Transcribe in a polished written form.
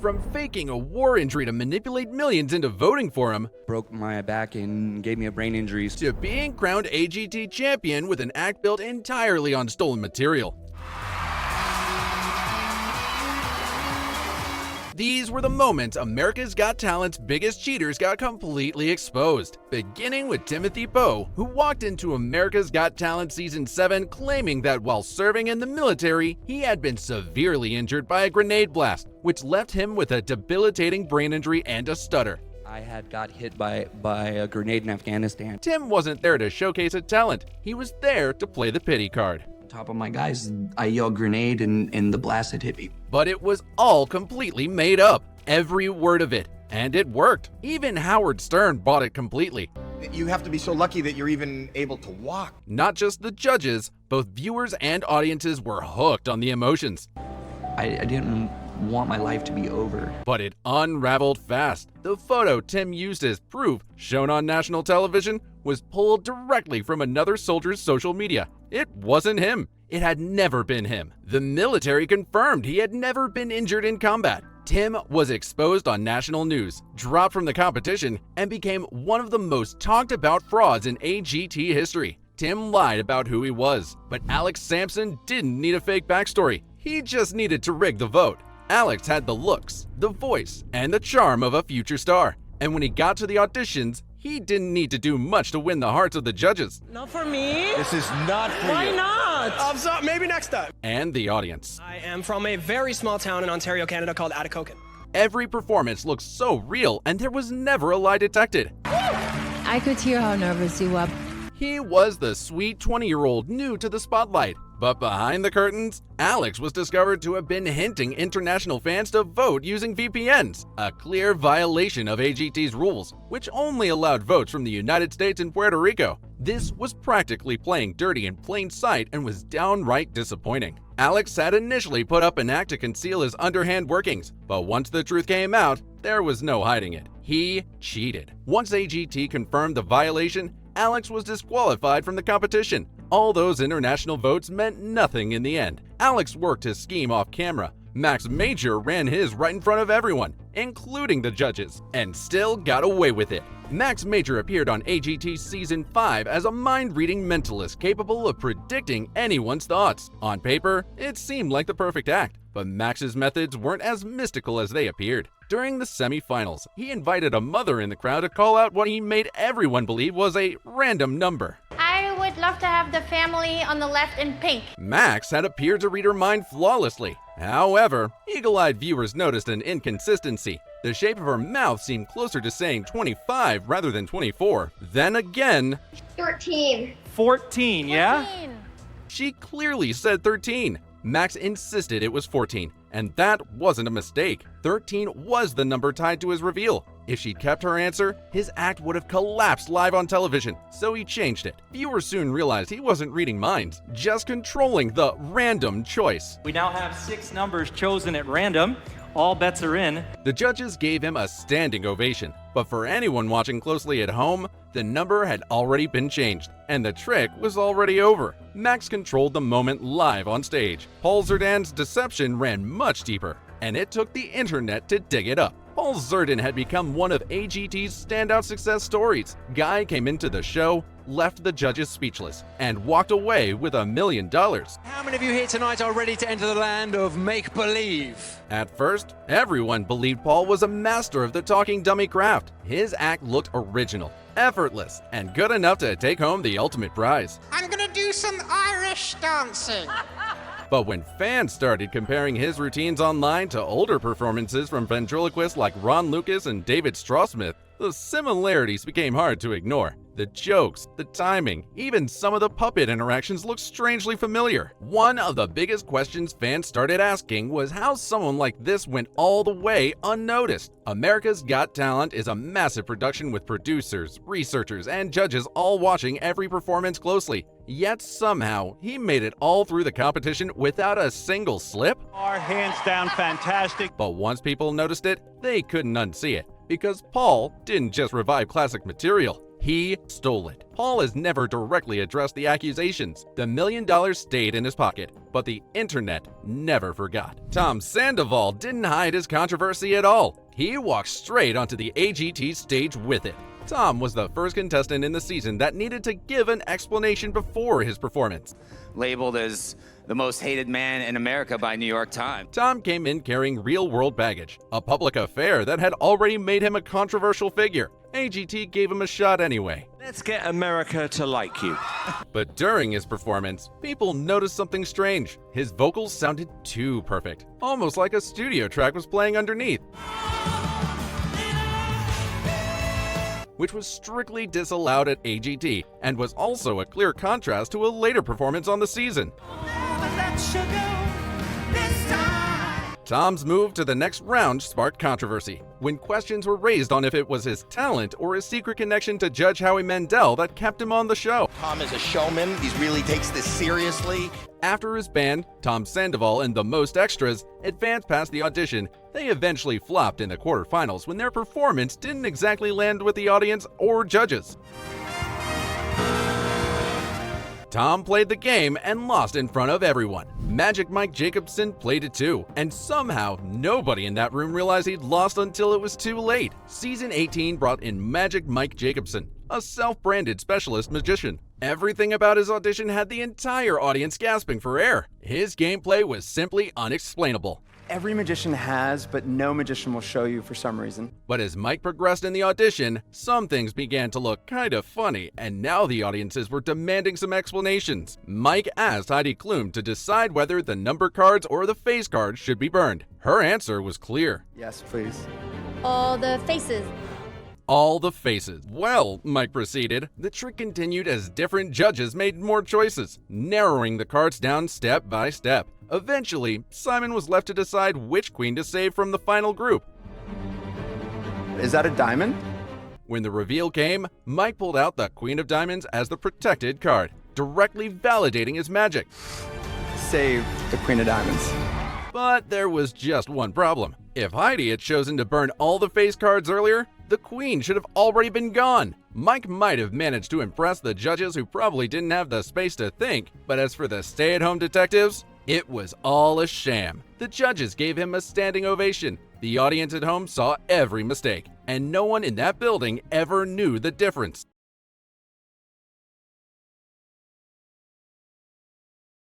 From faking a war injury to manipulate millions into voting for him, Broke my back and gave me a brain injury. to being crowned AGT champion with an act built entirely on stolen material. These were the moments America's Got Talent's biggest cheaters got completely exposed, beginning with Timothy Poe, who walked into America's Got Talent Season 7 claiming that while serving in the military, he had been severely injured by a grenade blast, which left him with a debilitating brain injury and a stutter. I had got hit by a grenade in Afghanistan. Tim wasn't there to showcase a talent, he was there to play the pity card. Top of my guys, I yelled grenade and the blast had hit me. But it was all completely made up, every word of it, and it worked. Even Howard Stern bought it completely. You have to be so lucky that you're even able to walk. Not just the judges, both viewers and audiences were hooked on the emotions. I didn't want my life to be over. But it unraveled fast. The photo Tim used as proof, shown on national television, was pulled directly from another soldier's social media. It wasn't him. It had never been him. The military confirmed he had never been injured in combat. Tim was exposed on national news, dropped from the competition, and became one of the most talked about frauds in AGT history. Tim lied about who he was, but Alex Samson didn't need a fake backstory. He just needed to rig the vote. Alex had the looks, the voice, and the charm of a future star. And when he got to the auditions, he didn't need to do much to win the hearts of the judges. Not for me. This is not for Why you. not? I'm sorry, maybe next time. And the audience. I am from a very small town in Ontario, Canada called Atikokan. Every performance looked so real, and there was never a lie detected. I could hear how nervous you were. He was the sweet 20-year-old new to the spotlight. But behind the curtains, Alex was discovered to have been hinting international fans to vote using VPNs, a clear violation of AGT's rules, which only allowed votes from the United States and Puerto Rico. This was practically playing dirty in plain sight and was downright disappointing. Alex had initially put up an act to conceal his underhand workings, but once the truth came out, there was no hiding it. He cheated. Once AGT confirmed the violation, Alex was disqualified from the competition. All those international votes meant nothing in the end. Alex worked his scheme off camera. Max Major ran his right in front of everyone, including the judges, and still got away with it. Max Major appeared on AGT Season 5 as a mind-reading mentalist capable of predicting anyone's thoughts. On paper, it seemed like the perfect act, but Max's methods weren't as mystical as they appeared. During the semi-finals, he invited a mother in the crowd to call out what he made everyone believe was a random number. I would love to have the family on the left in pink. Max had appeared to read her mind flawlessly. However, eagle-eyed viewers noticed an inconsistency. The shape of her mouth seemed closer to saying 25 rather than 24. Then again, 13. 14, yeah? she clearly said 13. Max insisted it was 14, and that wasn't a mistake. 13 was the number tied to his reveal. If she'd kept her answer, his act would have collapsed live on television, so he changed it. Viewers soon realized he wasn't reading minds, just controlling the random choice. We now have 6 numbers chosen at random. All bets are in. The judges gave him a standing ovation, but for anyone watching closely at home, the number had already been changed, and the trick was already over. Max controlled the moment live on stage. Paul Zerdan's deception ran much deeper, and it took the internet to dig it up. Paul Zerdan had become one of AGT's standout success stories. Guy came into the show, left the judges speechless, and walked away with $1 million. How many of you here tonight are ready to enter the land of make-believe? At first, everyone believed Paul was a master of the talking dummy craft. His act looked original, effortless, and good enough to take home the ultimate prize. I'm gonna do some Irish dancing. But when fans started comparing his routines online to older performances from ventriloquists like Ron Lucas and David Straw-Smith, the similarities became hard to ignore. The jokes, the timing, even some of the puppet interactions looked strangely familiar. One of the biggest questions fans started asking was how someone like this went all the way unnoticed. America's Got Talent is a massive production with producers, researchers, and judges all watching every performance closely. Yet somehow, he made it all through the competition without a single slip. Are hands down fantastic. But once people noticed it, they couldn't unsee it. Because Paul didn't just revive classic material. He stole it. Paul has never directly addressed the accusations. The $1 million stayed in his pocket, but the internet never forgot. Tom Sandival didn't hide his controversy at all. He walked straight onto the AGT stage with it. Tom was the first contestant in the season that needed to give an explanation before his performance. Labeled as the most hated man in America by New York Times. Tom came in carrying real-world baggage, a public affair that had already made him a controversial figure. AGT gave him a shot anyway. Let's get America to like you. But during his performance, people noticed something strange. His vocals sounded too perfect, almost like a studio track was playing underneath, which was strictly disallowed at AGT and was also a clear contrast to a later performance on the season. Tom's move to the next round sparked controversy when questions were raised on if it was his talent or his secret connection to Judge Howie Mandel that kept him on the show. Tom is a showman. He really takes this seriously. After his band, Tom Sandival and the Most Extras advanced past the audition, they eventually flopped in the quarterfinals when their performance didn't exactly land with the audience or judges. Tom played the game and lost in front of everyone. Magic Mike Jacobson played it too, and somehow nobody in that room realized he'd lost until it was too late. Season 18 brought in Magic Mike Jacobson, a self-branded specialist magician. Everything about his audition had the entire audience gasping for air. His gameplay was simply unexplainable. Every magician has, but no magician will show you for some reason. But as Mike progressed in the audition, some things began to look kind of funny, and now the audiences were demanding some explanations. Mike asked Heidi Klum to decide whether the number cards or the face cards should be burned. Her answer was clear. Yes, please. All the faces. All the faces. Well, Mike proceeded, the trick continued as different judges made more choices, narrowing the cards down step by step. Eventually, Simon was left to decide which queen to save from the final group. Is that a diamond? When the reveal came, Mike pulled out the Queen of Diamonds as the protected card, directly validating his magic. Save the Queen of Diamonds. But there was just one problem. If Heidi had chosen to burn all the face cards earlier, the queen should have already been gone. Mike might have managed to impress the judges who probably didn't have the space to think, but as for the stay-at-home detectives, it was all a sham. The judges gave him a standing ovation. The audience at home saw every mistake, and no one in that building ever knew the difference.